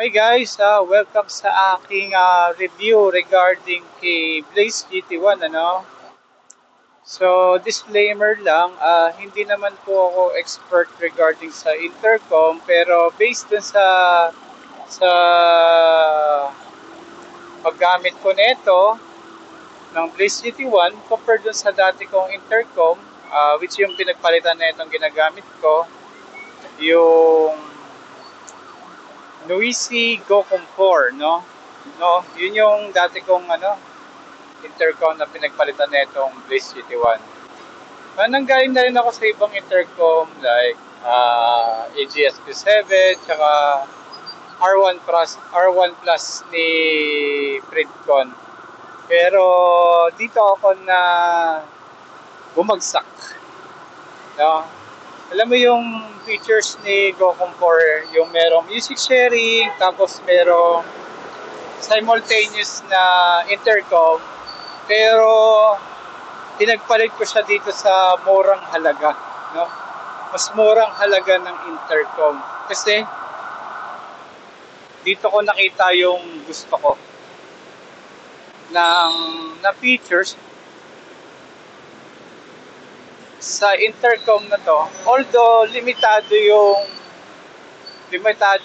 Hi guys, welcome sa aking review regarding kay Blaze GT1 So disclaimer lang, hindi naman po ako expert regarding sa intercom pero based dun sa paggamit ko nito ng Blaze GT1 compared dun sa dati kong intercom, which yung pinagpalitan na itong ginagamit ko, yung Noisy Go Comfort, no? No, yun yung dati kong intercom na pinagpalitan na itong Blaze GT1. Nanggaling na rin ako sa ibang intercom like AGS P7 tsaka R1 Plus ni Fredcon. Pero dito ako na bumagsak. No? Alam mo yung features ni GoComfort, yung merong music sharing, tapos merong simultaneous na intercom, pero pinagpalit ko siya dito sa murang halaga, no? Mas murang halaga ng intercom kasi dito ko nakita yung gusto ko na features sa intercom na to. Although limitado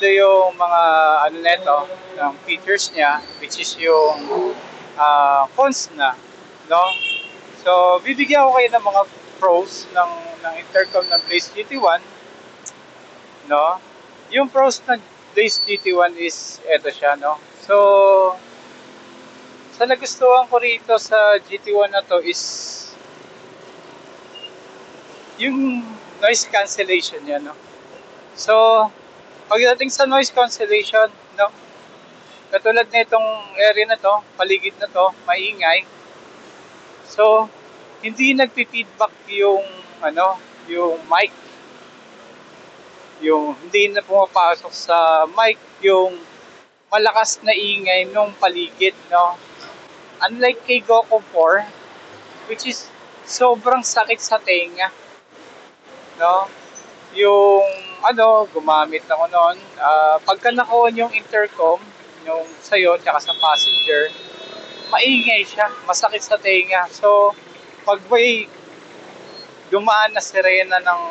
yung mga neto ng features niya, which is yung cons na, no? So bibigyan ko kayo ng mga pros ng intercom ng Blaze GT1, no? Yung pros ng Blaze GT1 is eto siya, no? So sa nagustuhan ko rito sa GT1 na to is yung noise cancellation niya, no? So pagdating sa noise cancellation, no, katulad na itong area na to, paligid na to, maingay. So hindi nagpi-feedback yung yung mic, yung hindi na pumapasok sa mic yung malakas na ingay nung paligid, no? Unlike kay GoComfort, which is sobrang sakit sa tenga, no? Yung gumamit ako noon, pagka naka-on yung intercom yung sa'yo tsaka sa passenger, maingay siya, masakit sa tenga. So pag may dumaan na sirena ng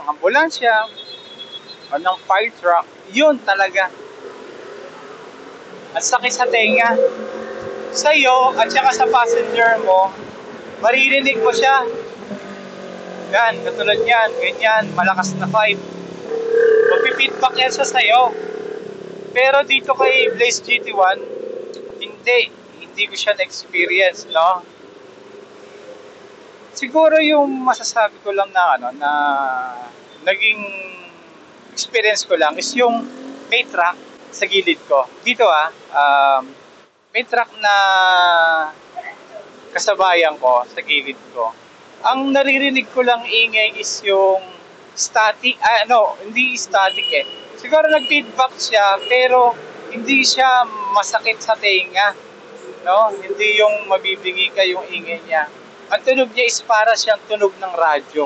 ambulansya o ng fire truck, yun talaga ang sakit sa tenga. Sa'yo at saka sa passenger mo, maririnig mo siya. Yan, katulad yan, ganyan, malakas na fight. Magpipeedback yan siya sa'yo. Pero dito kay Blaze GT1, hindi ko siya na-experience, no? Siguro yung masasabi ko lang na naging experience ko lang is yung may truck sa gilid ko. Dito may truck na kasabayan ko sa gilid ko. Ang naririnig ko lang ingay is yung static, hindi static eh. Siguro nag-feedback siya pero hindi siya masakit sa tenga, no? Hindi yung mabibingi ka yung ingay niya. Ang tunog niya is para siyang tunog ng radyo.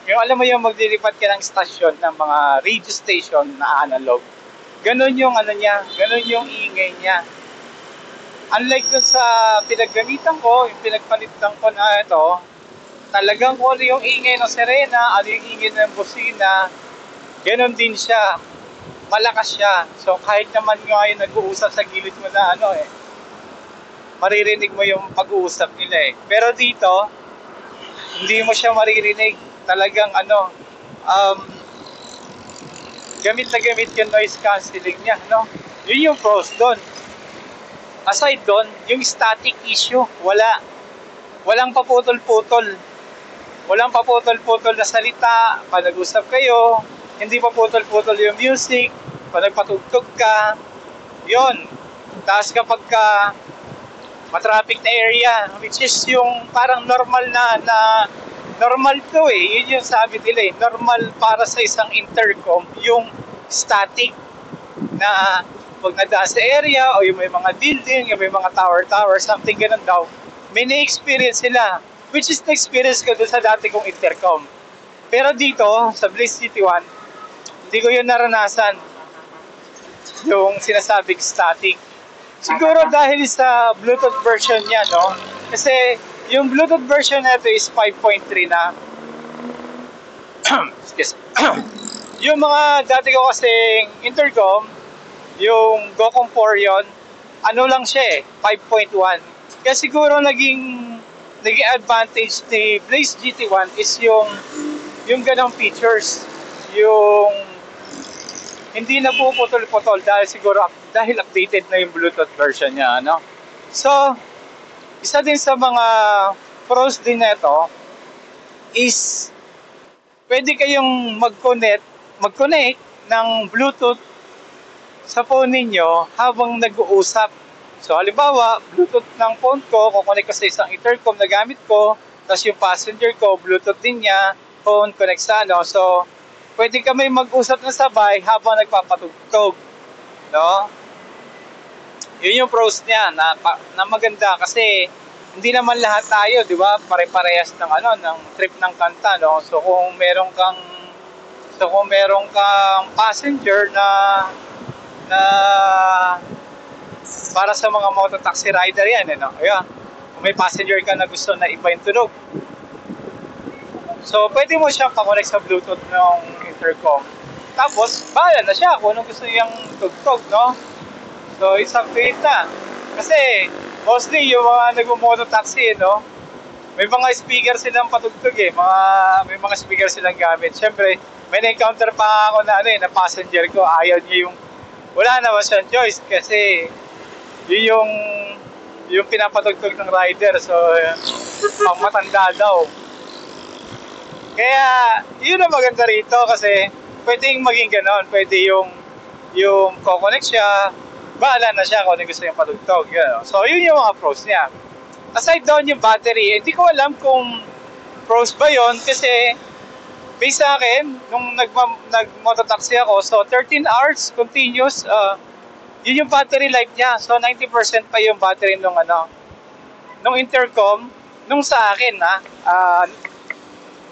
Yung alam mo yung maglilipat ka ng stasyon ng mga radio station na analog. Ganon yung ganon yung ingay niya. Unlike dun sa pinaggamitan ko, yung pinagpalitan ko na ito, talagang kung ano yung ingay ng sirena, ano yung ingay ng busina, ganon din siya. Malakas siya. So kahit naman ngayon nag-uusap sa gilid mo na maririnig mo yung pag-uusap nila eh. Pero dito, hindi mo siya maririnig. Talagang gamit na gamit yung noise cancelling niya, no? Yun yung pros doon. Aside doon, yung static issue, walang paputol-putol. Walang paputol-putol na salita, pag nag-usap kayo, hindi paputol-putol yung music, pag nagpatugtog ka, yun. Tapos kapag matraffic na area, which is yung parang normal na normal to eh, yun yung sabi nila eh, normal para sa isang intercom, yung static na pag nadaan sa area o yung may mga building, yung may mga tower, something ganun daw, may na-experience sila, which is na-experience ko doon sa dati kong intercom. Pero dito, sa Blaze GT1, hindi ko yun naranasan. yung sinasabing static. Siguro dahil sa Bluetooth version niya, no? Kasi yung Bluetooth version nito is 5.3 na. Excuse. Yung mga dati ko kasing intercom, yung Gocom 4 yon, ano lang siya eh, 5.1. Kaya siguro naging advantage ni Blaze GT1 is yung ganong features. Yung hindi na puputol-putol dahil siguro dahil updated na yung Bluetooth version niya, ano. So, isa din sa mga pros din nito is pwede kayong mag-connect ng Bluetooth sa phone ninyo habang nag-uusap. So, halimbawa, Bluetooth ng phone ko, kukonek ko sa isang intercom na gamit ko, tapos yung passenger ko, Bluetooth din niya, phone connect sa ano. So, pwede kami mag-usap na sabay habang nagpapatugtog. No? Yun yung pros niya na maganda kasi hindi naman lahat tayo, di ba? Pare-parehas ng ng trip ng kanta, no? So kung merong kang passenger na para sa mga mototaxi rider yan, no? Ayun. Kung may passenger ka na gusto na iba yung tunog. So pwede mo siyang pa-connect sa Bluetooth ng intercom. Tapos, bahala na siya kung anong gusto niyang tugtog, no? So, it's up to it na. Kasi, mostly, yung mga nag-mototaxi, no? May mga speaker silang patugtog eh. May mga speaker silang gamit. Siyempre, may na-encounter pa ako na, na passenger ko. Ayaw niya wala naman siyang choice kasi yun yung pinapatugtog ng rider. So, pang matanda daw. Kaya, yun ang maganda rito kasi pwedeng maging ganon. Pwede yung co-connect siya, bahala na siya kung ano gusto yung patugtog. So, yun yung mga pros niya. Aside doon yung battery, hindi ko alam kung pros ba yun kasi based sa akin, nung nag-mototaxi ako, so 13 hours continuous, yun yung battery life niya. So, 90% pa yung battery nung intercom, nung sa akin,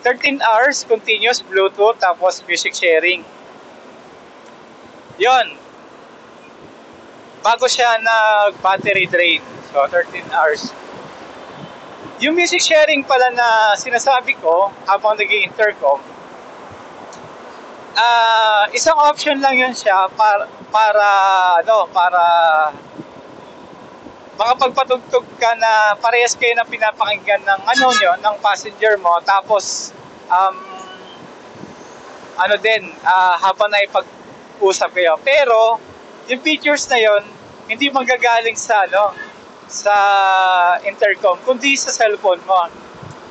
13 hours continuous Bluetooth tapos music sharing. Yon. Bago siya nag-battery drain. So, 13 hours. Yung music sharing pala na sinasabi ko habang nag-intercom, isang option lang yun siya para makapagpatugtog ka na parehas kayo na pinapakinggan ng ng passenger mo, tapos habang naipag-usap kayo. Pero yung features na yon hindi manggagaling sa intercom kundi sa cellphone mo,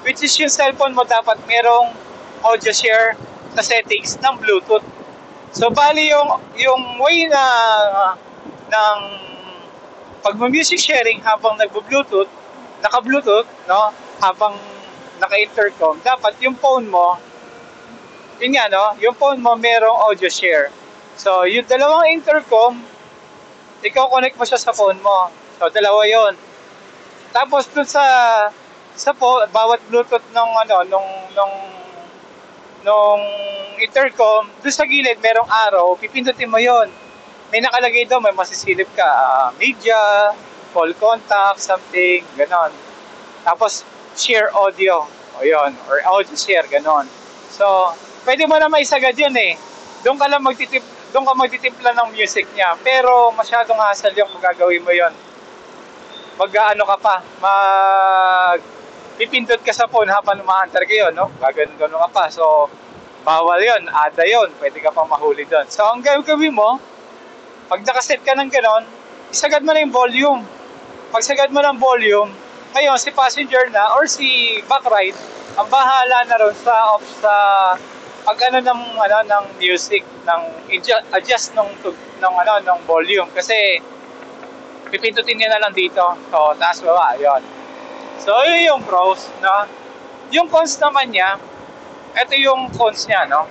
which is yung cellphone mo dapat merong audio share na settings ng Bluetooth. So bali yung way ng pag-music sharing habang naka-Bluetooth, no, habang naka-intercom, dapat yung phone mo, yung phone mo merong audio share. So, yung dalawang intercom, ikaw connect mo siya sa phone mo. So, dalawa yon. Tapos dun sa bawat Bluetooth nung intercom, dun sa gilid merong arrow, pipindutin mo yon. May nakalagay daw, may masisilip ka, media, call contact, something, ganon. Tapos, share audio, or audio share, ganon. So, pwede mo na maisagad yun eh. Doon ka magtitimpla ng music niya. Pero, masyadong hassle yung magagawin mo yun. Pipindot ka sa phone habang umaantar kayo, no? Gaganon ka pa. So, bawal yun, ada yun. Pwede ka pang mahuli doon. So, ang gawin mo, pag nakaset ka ng ganon, isagad mo na yung volume. Pag sagad mo ng volume, ngayon si passenger na or si backride, ang bahala na ron sa ng music, ng adjust ng volume kasi pipindutin niya na lang dito. So, taas baba, yun. So, yun yung pros, no? Yung cons naman niya, ito yung cons niya, no?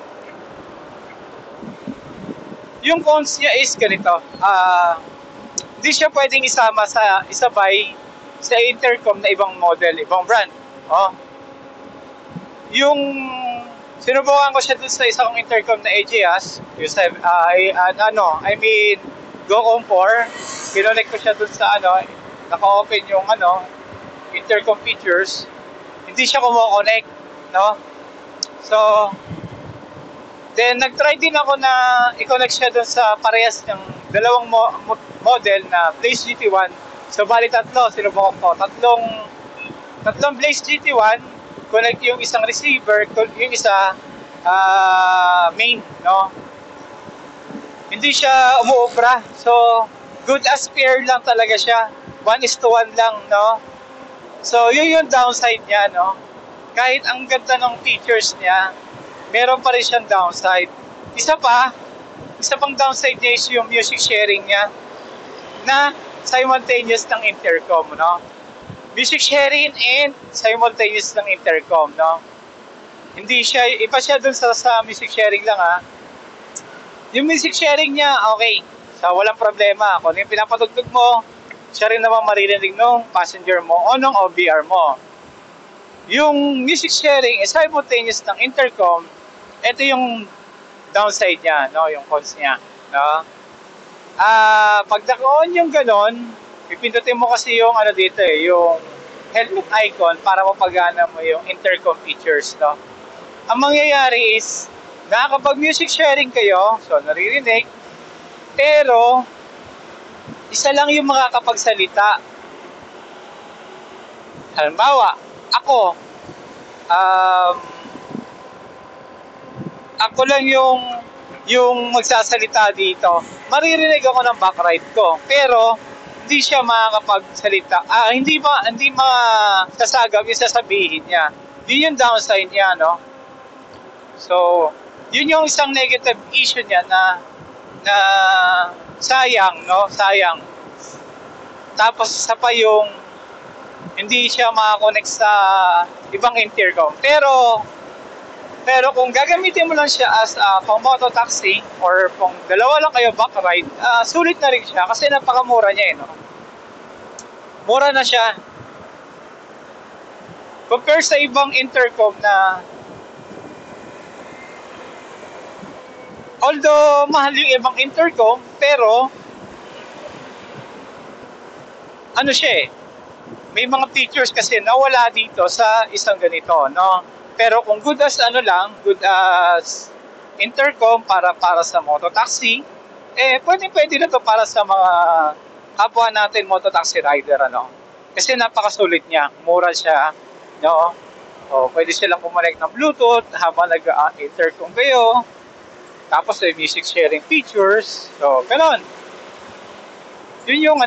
Yung cons niya is ganito. Hindi siya pwedeng isabay sa intercom na ibang model, ibang brand. Oh. Yung sinubukan ko siya dun sa isang intercom na AJAS, GoCom 4. Kinonect ko siya dun sa naka-open yung intercom features. Hindi siya kumo-connect, no? So, then nag-try din ako na i-connect siya dun sa parehas ng dalawang model na Blaze GT1. So, bali tatlo, sinubukan ko. Tatlong Blaze GT1, connect yung isang receiver, yung isa main, no? Hindi siya umuobra. So, good as pair lang talaga siya. 1:1 lang, no? So, yun yung downside niya, no? Kahit ang ganda ng features niya, meron pa rin siyang downside. Isa pang downside niya is yung music sharing niya na simultaneous ng intercom, no? Music sharing and simultaneous ng intercom, no? Hindi siya, iba siya dun sa music sharing lang, ha? Yung music sharing niya, okay. So, walang problema. Kung yung pinapatugtog mo, siya rin naman maririnig nung passenger mo o nung OBR mo. Yung music sharing is simultaneous ng intercom. Ito yung downside niya, no? Yung cons niya, no? Pag naka-on yung ganon, pipindutin mo kasi yung dito yung helmet icon para mapagana mo yung intercom features, no? Ang mangyayari is, kapag music sharing kayo, so naririnig, pero isa lang yung makakapagsalita. Halimbawa, ako lang yung magsasalita dito. Maririnig ako ng backride ko, pero hindi siya makakapagsalita. Hindi masasagap yung sasabihin niya. Yun yung downside niya, no? So, yun yung isang negative issue niya na sayang, no? Sayang. Tapos isa pa yung hindi siya makakonect sa ibang intercom. Pero kung gagamitin mo lang siya as pang moto taxi or kung dalawa lang kayo back ride, sulit na rin siya kasi napakamura niya, no? Mura na siya. Compare sa ibang intercom na although mahal yung ibang intercom, pero siya may mga features kasi na wala dito sa isang ganito, no? Pero kung good as intercom para sa mototaxi, pwede na to para sa mga kapwa natin mototaxi rider, Kasi napakasulit niya, mura siya, no? Pwede silang kumonect ng Bluetooth habang nag-intercom kayo. Tapos may music sharing features. So, ganun. Yun yung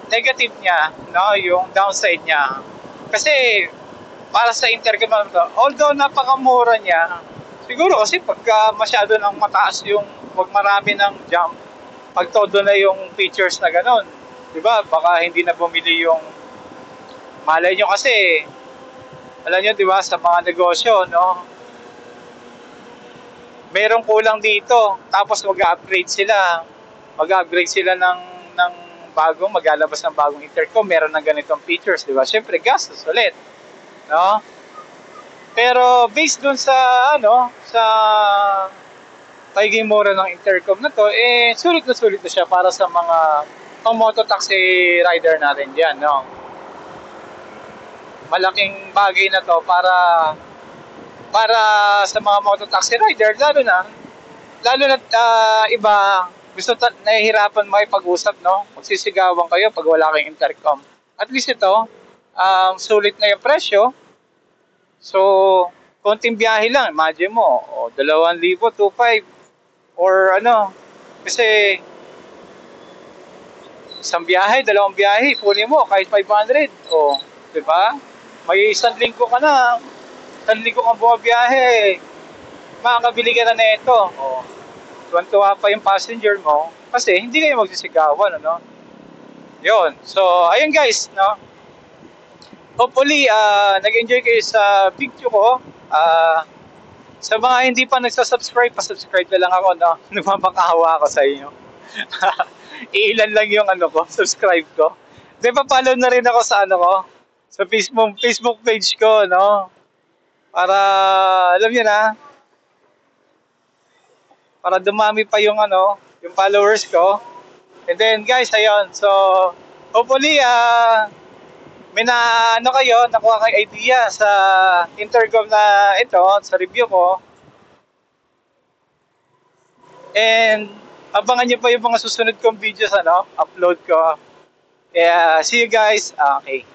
negative niya, no, yung downside niya. Kasi para sa intercom although napakamura niya, siguro kasi pagka masyado nang mataas yung wag marami ng jump, pag todo na yung features na ganun, 'di ba? Baka hindi na bumili yung malay nyo kasi alam nyo, di ba, sa mga negosyo, no? Merong kulang dito. Tapos mag-upgrade sila. Mag-upgrade sila ng maglalabas ng bagong intercom. Meron ng ganitong features, di ba? Siyempre, gastos ulit. No? Pero based dun sa, sa pagiging mura ng intercom na to, sulit na siya para sa mga pang-moto taxi rider natin dyan, no? Malaking bagay na to para sa mga mototaxi rider, lalo na iba gusto nahihirapan makipag-usap, no? Magsisigawan kayo pag wala kayong intercom. At least ito, sulit na yung presyo. So, konting biyahe lang, imagine mo, 2,000, 2,500 or kasi isang biyahe, dalawang biyahe, kunin mo kahit 500, di ba? May 1 linggo ka na, 1 linggo kang bumabiyahe, makakabili ka na nito. Tuwan-tuwa pa yung passenger mo kasi hindi kayo magsisigawan, Yun. So, ayun guys, no? Hopefully, nag-enjoy kayo sa video ko. Sa mga hindi pa nagsasubscribe, pa-subscribe na lang ako, no? Nagmamakahawa ako sa inyo. Iilan lang yung subscribe ko. Then, pa-follow na rin ako sa sa Facebook page ko, no? Para, alam niyo na, para dumami pa yung yung followers ko. And then guys, ayun. So, hopefully may nakuha kayong idea sa intercom na ito, sa review ko. And abangan niyo pa yung mga susunod kong videos upload ko. Kaya see you guys. Okay.